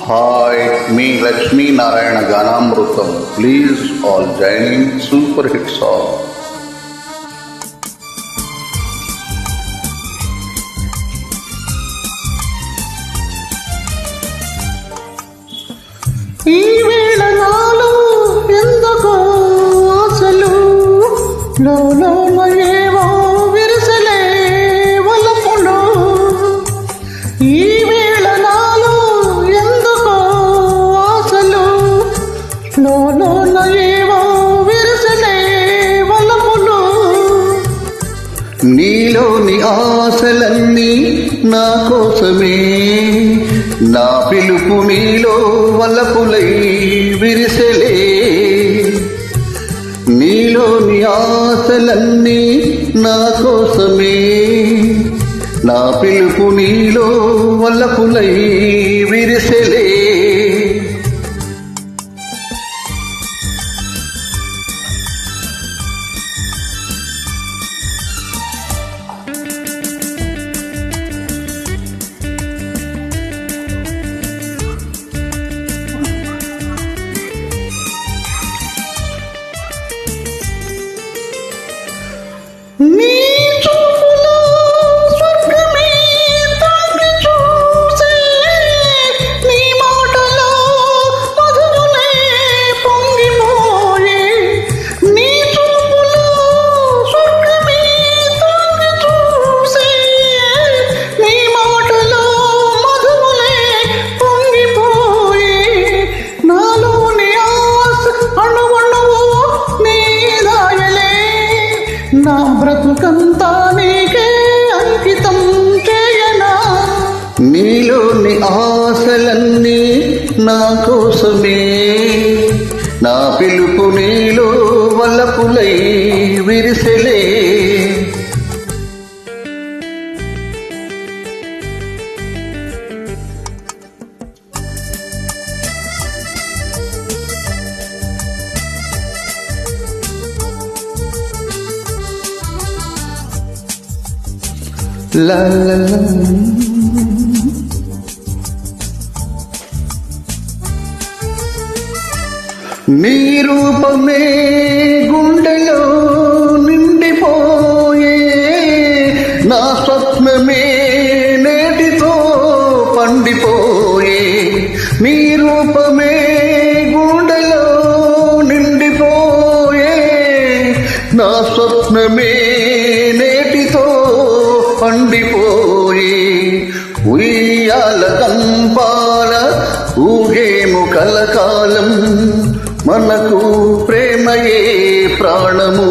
Hi, me Lakshmi Narayana Ganamrutam. Please all join in super hit song. ఈ వేళ నాలో ఎందుకో ఆశలు లోలోన ఏవో విరసలే వలపులు ఈ వేళ నాలో ఎందుకో ఆశలు లోలోన ఏవో విరసలే వలపులు నీలోని ఆశలన్నీ నా కోసమే, నా పిలుపు నీలో వలపులై విరిసెలే. నీలోని ఆశలన్నీ నా కోసమే, నా పిలుపు నీలో వలపులై విరిసెలే. నీ చూపులో స్వర్గమే తాకి చూసే, నీ మాటలో మధువులే పొంగిపోయే. నీ చూపులో స్వర్గమే తాకి చూసే, నీ మాటలో మధువులే పొంగిపోయే. నాలోని ఆశ అణువణువు నీ దాయలే, నా బ్రతుకంతా నీకే అంకితం చేయనా. నీలోని ఆశలన్నీ నా కోసమే, నా పిలుపు నీలో వలపులై విరిసెలే. La la la. నీ రూపమే గుండెలో నిండిపోయే, నా స్వప్నమే నేటితో పండిపోయే. నీ రూపమే గుండెలో నిండిపోయే, నా స్వప్నమే నేటితో పండిపోయే. ఉయ్యాల కంపాల ఊగేము కలకాలం, మనకు ప్రేమయే ప్రాణము.